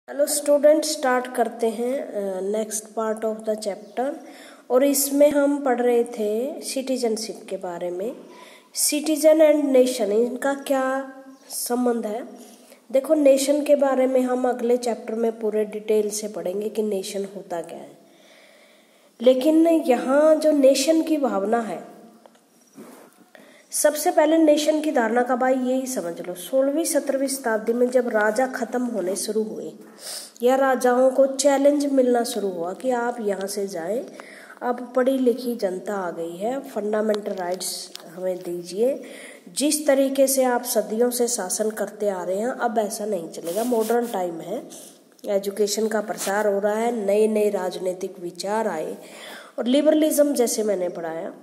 Hello student, start करते हैं next part of the chapter. और इसमें हम पढ़ रहे थे सिटीजनशिप के बारे में। सिटीजन एंड नेशन, इनका क्या संबंध है। देखो, नेशन के बारे में हम अगले चैप्टर में पूरे डिटेल से पढ़ेंगे कि नेशन होता क्या है। लेकिन यहाँ जो नेशन की भावना है, सबसे पहले नेशन की धारणा का भाई यही समझ लो, 16वीं 17वीं शताब्दी में जब राजा खत्म होने शुरू हुए या राजाओं को चैलेंज मिलना शुरू हुआ कि आप यहाँ से जाएं, अब पढ़ी लिखी जनता आ गई है, फंडामेंटल राइट्स हमें दीजिए। जिस तरीके से आप सदियों से शासन करते आ रहे हैं, अब ऐसा नहीं चलेगा। मॉडर्न टाइम है, एजुकेशन का प्रसार हो रहा है, नए नए राजनीतिक विचार आए और लिबरलिज्म जैसे मैंने पढ़ाया,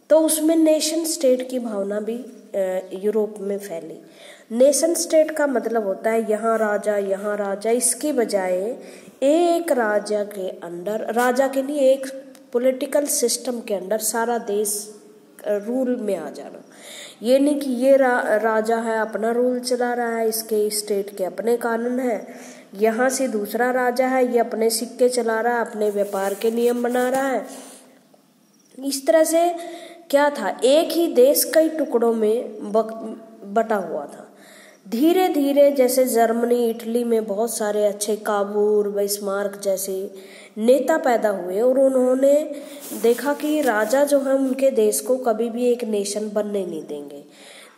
तो उसमें नेशन स्टेट की भावना भी यूरोप में फैली। नेशन स्टेट का मतलब होता है यहाँ राजा, इसकी बजाय एक राजा के अंडर, राजा के लिए एक पॉलिटिकल सिस्टम के अंदर सारा देश रूल में आ जाना। ये नहीं कि ये राजा है अपना रूल चला रहा है, इसके स्टेट के अपने कानून है, यहाँ से दूसरा राजा है ये अपने सिक्के चला रहा है, अपने व्यापार के नियम बना रहा है। इस तरह से क्या था, एक ही देश कई टुकड़ों में बटा हुआ था। धीरे धीरे जैसे जर्मनी, इटली में बहुत सारे अच्छे काबूर, बिस्मार्क जैसे नेता पैदा हुए और उन्होंने देखा कि राजा जो है उनके देश को कभी भी एक नेशन बनने नहीं देंगे।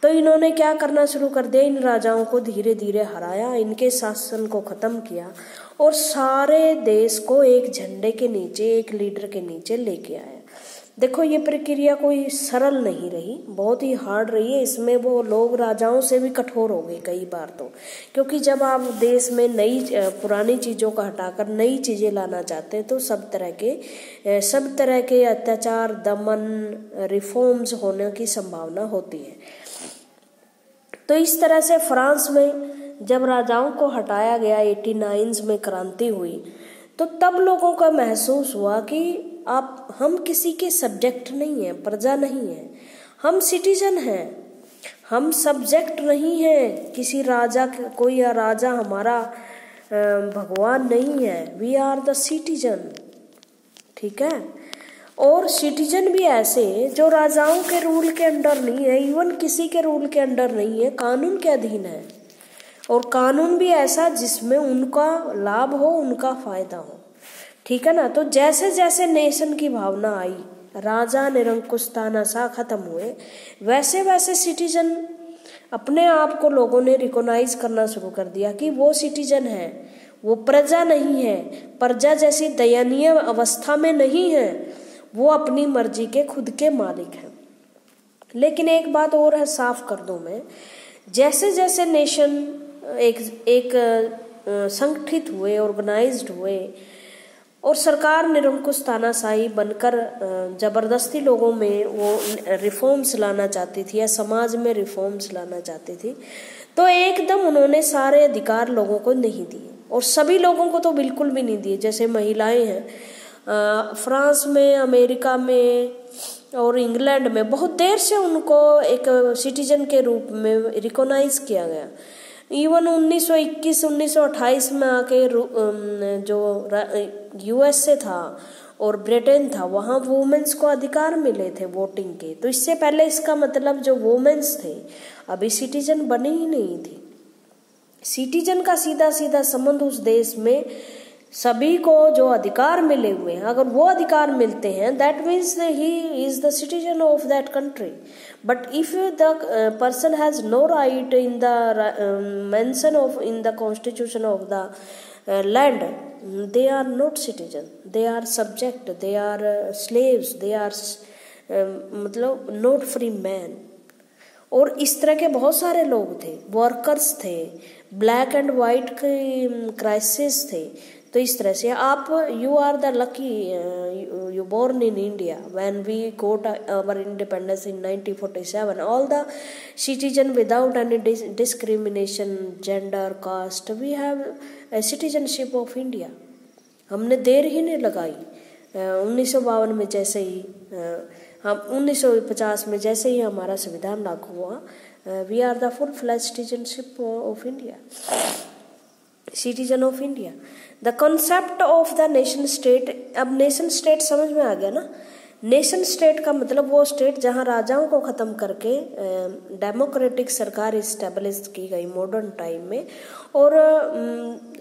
तो इन्होंने क्या करना शुरू कर दिया, इन राजाओं को धीरे धीरे हराया, इनके शासन को खत्म किया और सारे देश को एक झंडे के नीचे, एक लीडर के नीचे लेके आया। देखो, ये प्रक्रिया कोई सरल नहीं रही, बहुत ही हार्ड रही है। इसमें वो लोग राजाओं से भी कठोर हो गए कई बार तो, क्योंकि जब आप देश में पुरानी चीज़ों को हटाकर नई चीज़ें लाना चाहते हैं तो सब तरह के अत्याचार, दमन, रिफॉर्म्स होने की संभावना होती है। तो इस तरह से फ्रांस में जब राजाओं को हटाया गया, 89 में क्रांति हुई, तो तब लोगों का महसूस हुआ कि हम किसी के सब्जेक्ट नहीं हैं, प्रजा नहीं हैं, हम सिटीजन हैं, हम सब्जेक्ट नहीं हैं किसी राजा। कोई राजा हमारा भगवान नहीं है, वी आर द सिटीजन। ठीक है। और सिटीजन भी ऐसे जो राजाओं के रूल के अंडर नहीं है, इवन किसी के रूल के अंडर नहीं है, कानून के अधीन है। और कानून भी ऐसा जिसमें उनका लाभ हो, उनका फायदा हो। ठीक है ना। तो जैसे जैसे नेशन की भावना आई, राजा निरंकुश तानाशाह खत्म हुए, वैसे वैसे सिटीजन अपने आप को लोगों ने रिकॉग्नाइज करना शुरू कर दिया कि वो सिटीजन है, वो प्रजा नहीं है, प्रजा जैसी दयनीय अवस्था में नहीं है, वो अपनी मर्जी के खुद के मालिक हैं। लेकिन एक बात और है, साफ कर दूं मैं, जैसे जैसे नेशन एक संगठित हुए, ऑर्गेनाइज्ड हुए और सरकार निरंकुश तानाशाही बनकर जबरदस्ती लोगों में वो रिफॉर्म्स लाना चाहती थी या समाज में रिफॉर्म्स लाना चाहती थी, तो एकदम उन्होंने सारे अधिकार लोगों को नहीं दिए। और सभी लोगों को तो बिल्कुल भी नहीं दिए। जैसे महिलाएं हैं, फ्रांस में, अमेरिका में और इंग्लैंड में बहुत देर से उनको एक सिटीजन के रूप में रिकॉग्नाइज किया गया। इवन 1921, 1928 में आके जो यूएसए था और ब्रिटेन था, वहाँ वुमेन्स को अधिकार मिले थे वोटिंग के। तो इससे पहले इसका मतलब जो वुमेन्स थे अभी सिटीजन बनी ही नहीं थी। सिटीजन का सीधा सीधा संबंध उस देश में सभी को जो अधिकार मिले हुए हैं, अगर वो अधिकार मिलते हैं, that means he is the citizen of that country. But if the person has no right in the mention of in the constitution of the land, they are not citizen, they are subject, they are slaves, they are मतलब not free man. और इस तरह के बहुत सारे लोग थे, workers थे, ब्लैक एंड वाइट के क्राइसिस थे। तो इस तरह से आप, you are the lucky, you born in India when we got our independence in 1947, all the citizen without any discrimination, gender, caste, we have citizenship of India. हमने देर ही नहीं लगाई। 1952 में जैसे ही हम 1950 में जैसे ही हमारा संविधान लागू हुआ, we are the full fledge citizenship of India. Citizen of India. The concept of the nation state, अब नेशन स्टेट समझ में आ गया ना। नेशन स्टेट का मतलब वो स्टेट जहाँ राजाओं को ख़त्म करके डेमोक्रेटिक सरकार इस्टेब्लिश की गई मॉडर्न टाइम में, और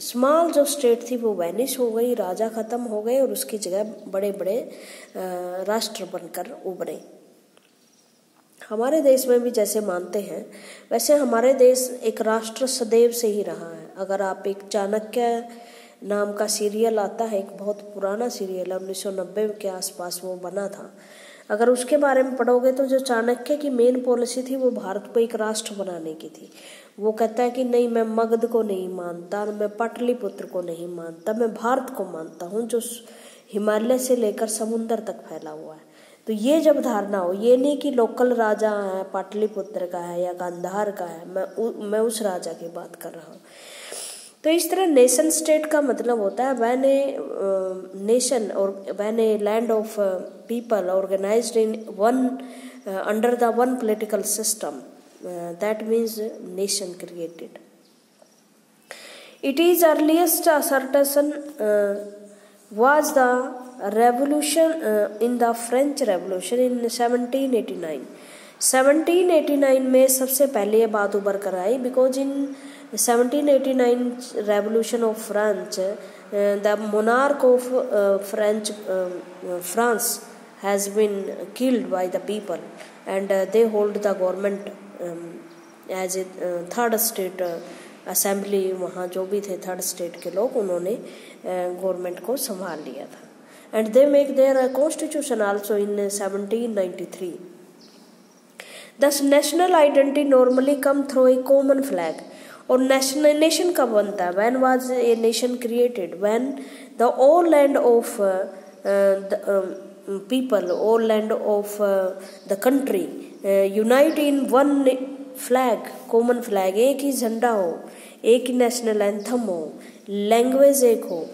स्मॉल जो स्टेट थी वो वैनिश हो गई, राजा ख़त्म हो गए और उसकी जगह बड़े बड़े राष्ट्र बनकर उभरे। हमारे देश में भी जैसे मानते हैं वैसे हमारे देश एक राष्ट्र सदैव से ही रहा है। अगर आप एक चाणक्य नाम का सीरियल आता है, एक बहुत पुराना सीरियल है, 1990 के आसपास वो बना था, अगर उसके बारे में पढ़ोगे तो जो चाणक्य की मेन पॉलिसी थी वो भारत को एक राष्ट्र बनाने की थी। वो कहता है कि नहीं, मैं मगध को नहीं मानता, मैं पाटलिपुत्र को नहीं मानता, मैं भारत को मानता हूँ जो हिमालय से लेकर समुद्र तक फैला हुआ है। तो ये जब धारणा हो, ये नहीं कि लोकल राजा है पाटलिपुत्र का है या गांधार का है, मैं उस राजा की बात कर रहा हूँ। तो इस तरह नेशन स्टेट का मतलब होता है व्हेन ए नेशन और when a land of people organized in one under the one political system, that means nation created. It is earliest assertion was the revolution in the French Revolution in 1789। 1789 में सबसे पहले ये बात उभर कर आई, because in 1789 revolution of France, the monarch of France has been killed by the people and they hold the government as a third state assembly। वहाँ जो भी थे थर्ड स्टेट के लोग, उन्होंने गवर्नमेंट को संभाल लिया था। And they make their constitution also in 1793। दस national identity normally come through a common flag. और नेशन कब बनता है? When was a nation created? When the all land of people, all land of the country unite in one flag, common flag, एक ही झंडा हो, एक ही national anthem हो, language एक हो।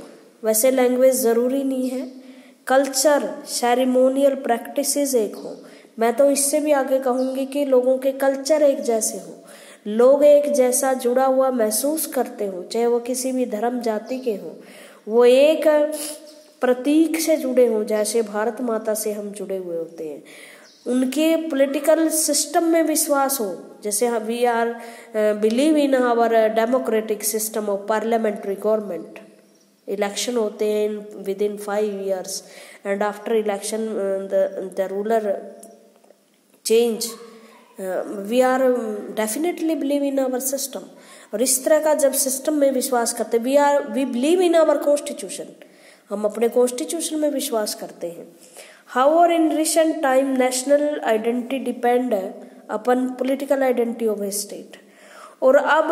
वैसे लैंग्वेज ज़रूरी नहीं है, कल्चर, सेरेमोनियल प्रैक्टिसेस एक हो। मैं तो इससे भी आगे कहूँगी कि लोगों के कल्चर एक जैसे हो, लोग एक जैसा जुड़ा हुआ महसूस करते हो, चाहे वो किसी भी धर्म जाति के हो, वो एक प्रतीक से जुड़े हों, जैसे भारत माता से हम जुड़े हुए होते हैं। उनके पॉलिटिकल सिस्टम में विश्वास हो, जैसे we are believe in our democratic system of parliamentary government. Election होते हैं with in 5 years and after election the ruler change. We are definitely believe in our system. और इस तरह का जब सिस्टम में विश्वास करते, we believe in our constitution, हम अपने कॉन्स्टिट्यूशन में विश्वास करते हैं। However, in recent time, national identity depend upon political identity of a state। और अब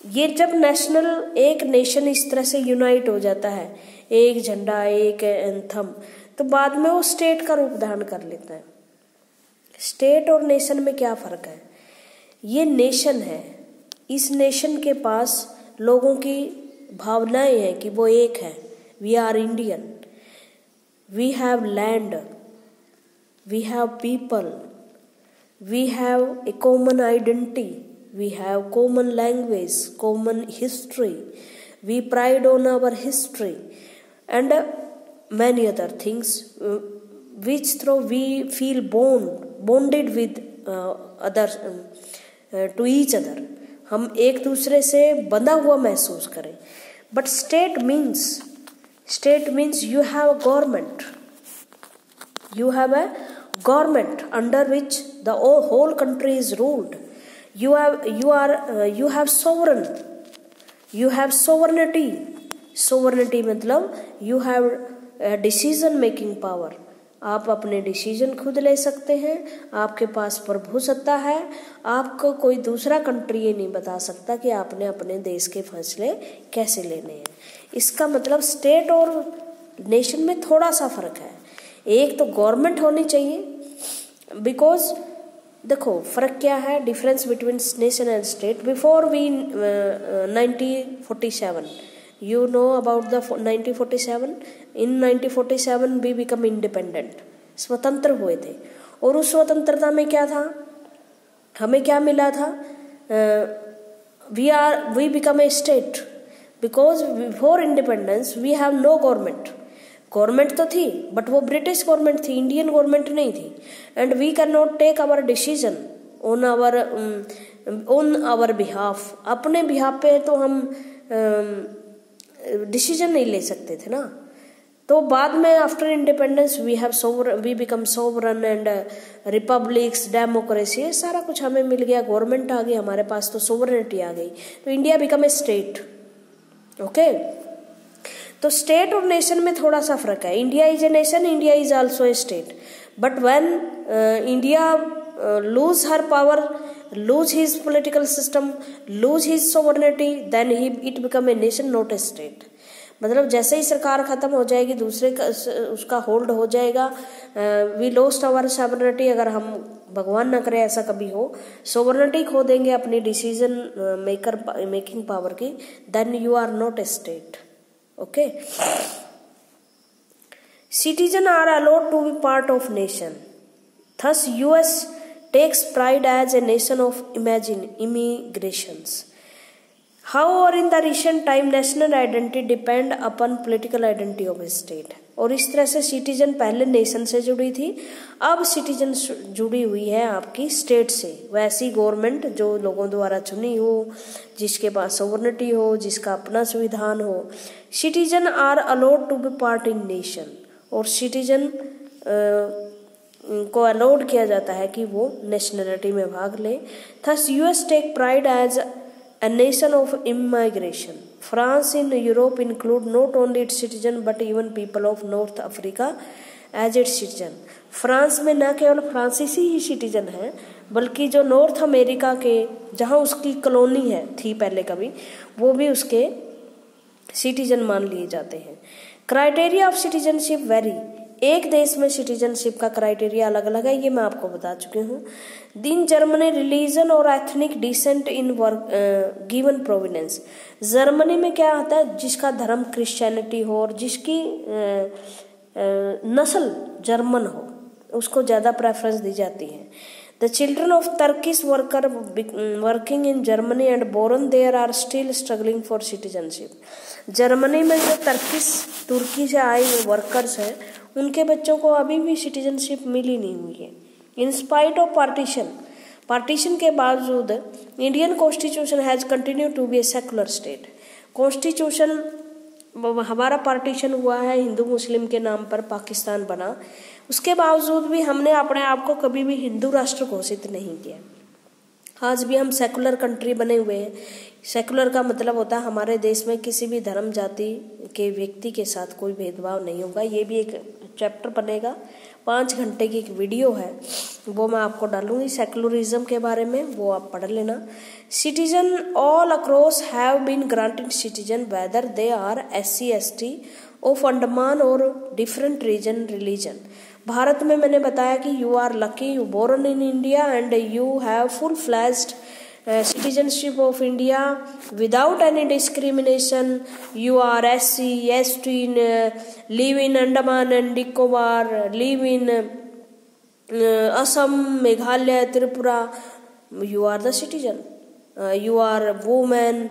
ये जब नेशनल, एक नेशन इस तरह से यूनाइट हो जाता है, एक झंडा, एक एंथम, तो बाद में वो स्टेट का रूप धारण कर लेता है। स्टेट और नेशन में क्या फ़र्क है? ये नेशन है, इस नेशन के पास लोगों की भावनाएं हैं कि वो एक है। We are Indian, we have land, we have people, we have a common identity, we have common language, common history, we pride on our history and many other things which through we feel bonded with others to each other। हम एक दूसरे से बंधा हुआ महसूस करें। But state means you have a government, you have a government under which the whole country is ruled। you have sovereignty मतलब you have a decision making power। आप अपने डिसीजन खुद ले सकते हैं, आपके पास प्रभुसत्ता है, आपको कोई दूसरा कंट्री ये नहीं बता सकता कि आपने अपने देश के फैसले कैसे लेने हैं। इसका मतलब स्टेट और नेशन में थोड़ा सा फर्क है। एक तो गवर्नमेंट होनी चाहिए, बिकॉज देखो फ़र्क क्या है, difference between nation and state. Before we 1947, you know about the 1947। in 1947 we become independent, स्वतंत्र हुए थे। और उस स्वतंत्रता में क्या था, हमें क्या मिला था? we become a state, because before independence we have no government. Government तो थी बट वो ब्रिटिश गवर्नमेंट थी, इंडियन गवर्नमेंट नहीं थी. And we can not take our decision on our behalf. अपने बिहाफ पे तो हम डिसीजन नहीं ले सकते थे ना. तो बाद में after independence we become sovereign and republics, democracy, ये सारा कुछ हमें मिल गया. गवर्नमेंट आ गई हमारे पास, तो सोवरेनिटी आ गई. तो India become a state. Okay, तो स्टेट और नेशन में थोड़ा सा फर्क है. India is a nation, India is also a state. But when India lose her power, lose his political system, lose his sovereignty, then it become a nation, not a state. मतलब जैसे ही सरकार खत्म हो जाएगी, दूसरे का उसका होल्ड हो जाएगा. We lost our sovereignty. अगर हम, भगवान ना करे ऐसा कभी हो, सोवरेनिटी खो देंगे अपनी डिसीजन मेकिंग पावर की, then you are not a state. Okay, citizen are allowed to be part of nation. Thus US takes pride as a nation of immigrations. However, in the recent time, national identity depend upon political identity of a state. और इस तरह से citizen पहले nation से जुड़ी थी, अब citizen जुड़ी हुई है आपकी स्टेट से. वैसी गवर्नमेंट जो लोगों द्वारा चुनी हो, जिसके पास सोवरेनिटी हो, जिसका अपना संविधान हो. Citizen are allowed to be part in nation. और सिटीजन को अलाउड किया जाता है कि वो नेशनलिटी में भाग ले. Thus US take pride as a nation of immigration. France in Europe include not only its citizen but even people of North Africa as its citizen. France में न केवल फ्रांसीसी ही सिटीजन है, बल्कि जो नॉर्थ अमेरिका के, जहाँ उसकी कॉलोनी है थी पहले कभी, वो भी उसके सिटीजन मान लिए जाते हैं. Criteria of citizenship very. एक देश में सिटीजनशिप का क्राइटेरिया अलग अलग है, ये मैं आपको बता चुकी हूँ. दिन जर्मनी रिलीजन और ethnic descent in given provenance. Germany में क्या आता है, जिसका धर्म क्रिश्चियनिटी हो और जिसकी नस्ल जर्मन हो, उसको ज़्यादा प्रेफरेंस दी जाती है. The children of Turkish worker working in Germany and born there are still struggling for citizenship. Germany में जो तुर्की से आए हुए वर्कर्स हैं, उनके बच्चों को अभी भी सिटीजनशिप मिली नहीं हुई है. इन स्पाइट ऑफ पार्टीशन के बावजूद Indian constitution has continue to be a secular state. Constitution हमारा पार्टीशन हुआ है हिंदू मुस्लिम के नाम पर, पाकिस्तान बना, उसके बावजूद भी हमने अपने आप को कभी भी हिंदू राष्ट्र घोषित नहीं किया. आज भी हम सेकुलर कंट्री बने हुए हैं. सेकुलर का मतलब होता है हमारे देश में किसी भी धर्म जाति के व्यक्ति के साथ कोई भेदभाव नहीं होगा. ये भी एक चैप्टर बनेगा, 5 घंटे की एक वीडियो है, वो मैं आपको डालूंगी सेकुलरिज्म के बारे में, वो आप पढ़ लेना. Citizen all across have been granted citizen whether they are SC ST of Andaman और डिफरेंट रीजन रिलीजन. भारत में मैंने बताया कि you are lucky, you born in India and you have full fledged citizenship of India without any discrimination. You are SC ST, live in Andaman and Nicobar, live in Assam, Meghalaya, Tripura. You are the citizen. You are woman.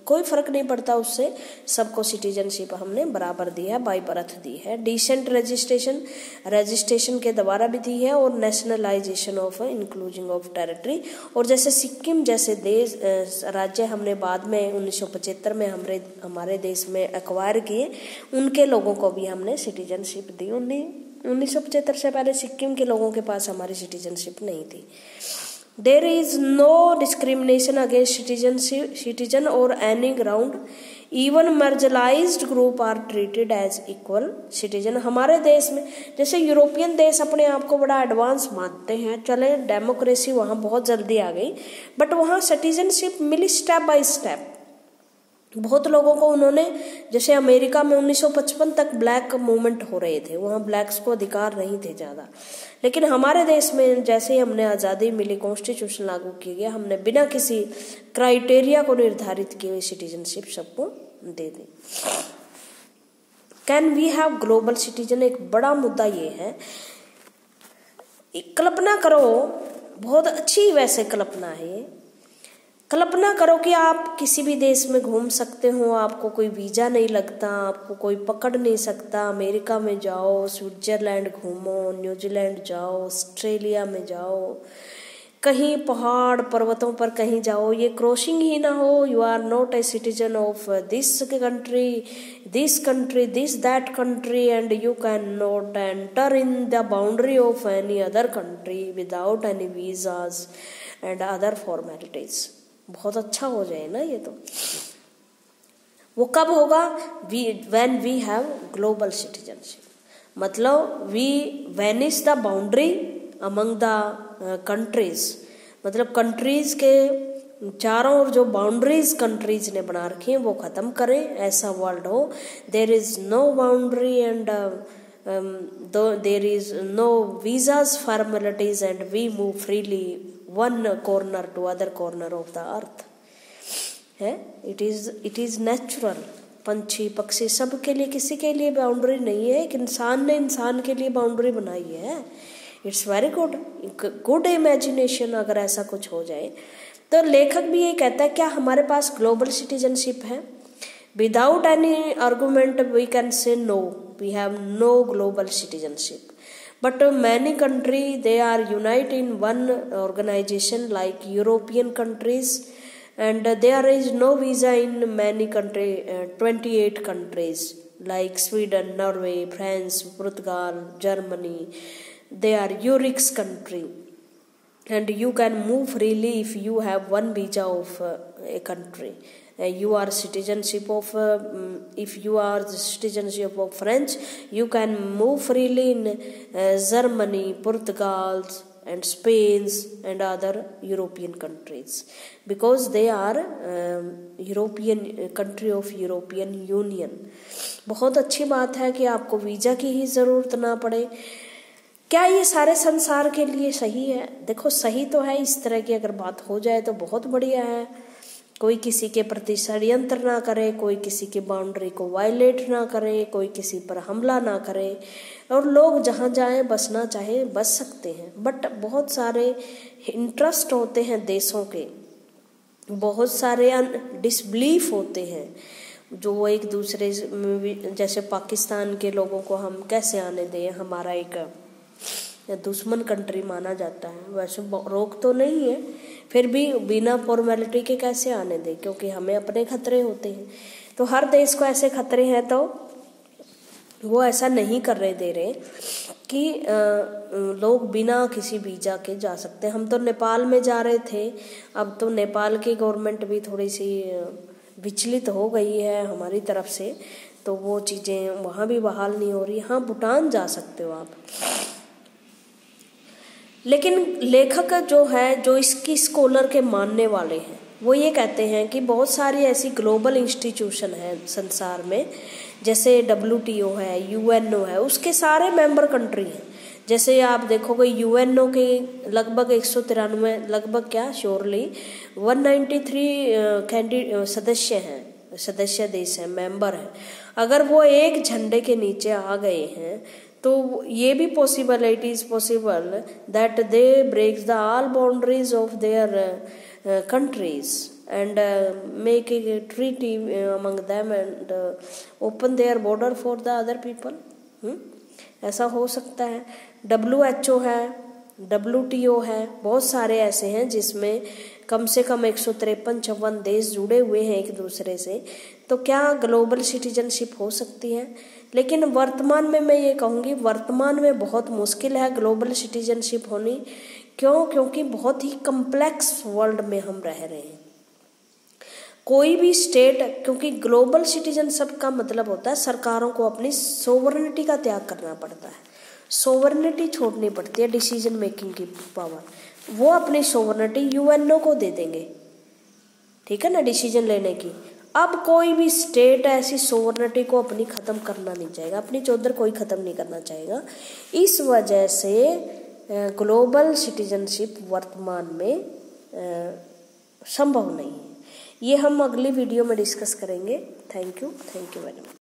कोई फर्क नहीं पड़ता उससे, सबको citizenship हमने बराबर दी है, by birth दी है. डिसेंट रजिस्ट्रेशन के द्वारा भी दी है, और nationalisation of including of territory. और जैसे सिक्किम जैसे देश राज्य हमने बाद में 1975 में हमारे देश में एक्वायर किए, उनके लोगों को भी हमने सिटीजनशिप दी. 1975 से पहले सिक्किम के लोगों के पास हमारी सिटीजनशिप नहीं थी. There is no discrimination against citizen or any ground. Even marginalized group are treated as equal citizen. हमारे देश में जैसे यूरोपियन देश अपने आप को बड़ा एडवांस मानते हैं, चले डेमोक्रेसी वहाँ बहुत जल्दी आ गई, बट वहाँ सिटीजनशिप मिली स्टेप बाय स्टेप. बहुत लोगों को उन्होंने, जैसे अमेरिका में 1955 तक ब्लैक मूवमेंट हो रहे थे, वहाँ ब्लैक्स को अधिकार नहीं थे ज़्यादा. लेकिन हमारे देश में जैसे ही हमने आज़ादी मिली, कॉन्स्टिट्यूशन लागू किया गया, हमने बिना किसी क्राइटेरिया को निर्धारित किए हुए सिटीजनशिप सबको दे दी. Can we have global citizen? एक बड़ा मुद्दा ये है. कल्पना करो, बहुत अच्छी वैसे कल्पना है, कल्पना करो कि आप किसी भी देश में घूम सकते हो, आपको कोई वीज़ा नहीं लगता, आपको कोई पकड़ नहीं सकता। अमेरिका में जाओ, स्विट्जरलैंड घूमो, न्यूजीलैंड जाओ, ऑस्ट्रेलिया में जाओ, कहीं पहाड़ पर्वतों पर कहीं जाओ, ये क्रॉसिंग ही ना हो। You are not a citizen of this country, this that country, and you can not enter in the boundary of any other country without any visas and other formalities. बहुत अच्छा हो जाए ना ये तो। वो कब होगा? When we have global citizenship, मतलब we vanish the boundary among the countries, मतलब कंट्रीज के चारों ओर जो बाउंड्रीज कंट्रीज ने बना रखी हैं वो खत्म करें, ऐसा वर्ल्ड हो। There is no boundary and there is no visas formalities and we move freely one corner to other corner of the earth है। It is natural. पंछी पक्षी सब के लिए, किसी के लिए बाउंड्री नहीं है। एक इंसान ने इंसान के लिए बाउंड्री बनाई है। इट्स वेरी गुड इमेजिनेशन अगर ऐसा कुछ हो जाए। तो लेखक भी ये कहता है, क्या हमारे पास ग्लोबल सिटीजनशिप है? Without any argument we can say no, we have no global citizenship, but many country they are unite in one organization like European countries, and there is no visa in many country, 28 countries like Sweden, Norway, France, Portugal, Germany. They are EURIX country, and you can move freely if you have one visa of a country. You are citizenship of if you are the citizenship of French, you can move freely in Germany, Portugal and Spain and other European countries, because they are European country of European Union. बहुत अच्छी बात है कि आपको visa की ही जरूरत ना पड़े। क्या ये सारे संसार के लिए सही है? देखो सही तो है, इस तरह की अगर बात हो जाए तो बहुत बढ़िया है। कोई किसी के प्रति षड्यंत्र ना करे, कोई किसी की बाउंड्री को वायलेट ना करे, कोई किसी पर हमला ना करे, और लोग जहाँ जाएं बसना चाहे बस सकते हैं। बट बहुत सारे इंटरेस्ट होते हैं देशों के, बहुत सारे डिसबिलीफ होते हैं जो एक दूसरे, जैसे पाकिस्तान के लोगों को हम कैसे आने दें, हमारा एक दुश्मन कंट्री माना जाता है। वैसे रोक तो नहीं है, फिर भी बिना फॉर्मेलिटी के कैसे आने दें, क्योंकि हमें अपने खतरे होते हैं। तो हर देश को ऐसे खतरे हैं, तो वो ऐसा नहीं कर रहे दे रहे कि लोग बिना किसी वीजा के जा सकते। हम तो नेपाल में जा रहे थे, अब तो नेपाल की गवर्नमेंट भी थोड़ी सी विचलित हो गई है हमारी तरफ से, तो वो चीज़ें वहाँ भी बहाल नहीं हो रही। हाँ, भूटान जा सकते हो आप। लेकिन लेखक जो है, जो इसकी स्कॉलर के मानने वाले हैं, वो ये कहते हैं कि बहुत सारी ऐसी ग्लोबल इंस्टीट्यूशन है संसार में, जैसे WTO है, UNO है, उसके सारे मेंबर कंट्री हैं। जैसे आप देखोगे UNO के लगभग 193, लगभग क्या श्योरली 193 सदस्य देश हैं, मेंबर हैं। अगर वो एक झंडे के नीचे आ गए हैं तो ये भी possible, it is possible that they breaks the all boundaries of their countries and make a treaty among them and open their border for the other people. ऐसा हो सकता है। WHO है, WTO है, बहुत सारे ऐसे हैं जिसमें कम से कम 153-54 देश जुड़े हुए हैं एक दूसरे से। तो क्या ग्लोबल सिटीजनशिप हो सकती है? लेकिन वर्तमान में मैं ये कहूँगी, वर्तमान में बहुत मुश्किल है ग्लोबल सिटीजनशिप होनी। क्यों? क्योंकि बहुत ही कम्प्लेक्स वर्ल्ड में हम रह रहे हैं। कोई भी स्टेट, क्योंकि ग्लोबल सिटीजनशिप का मतलब होता है सरकारों को अपनी सोवरेनिटी का त्याग करना पड़ता है, सोवरेनिटी छोड़नी पड़ती है, डिसीजन मेकिंग की पावर। वो अपनी सोवरेनिटी UNO को दे देंगे, ठीक है ना, डिसीजन लेने की। अब कोई भी स्टेट ऐसी सोवरेनिटी को अपनी खत्म करना नहीं चाहेगा, अपनी चौधर कोई खत्म नहीं करना चाहेगा। इस वजह से ग्लोबल सिटीजनशिप वर्तमान में संभव नहीं है। ये हम अगली वीडियो में डिस्कस करेंगे। Thank you very much.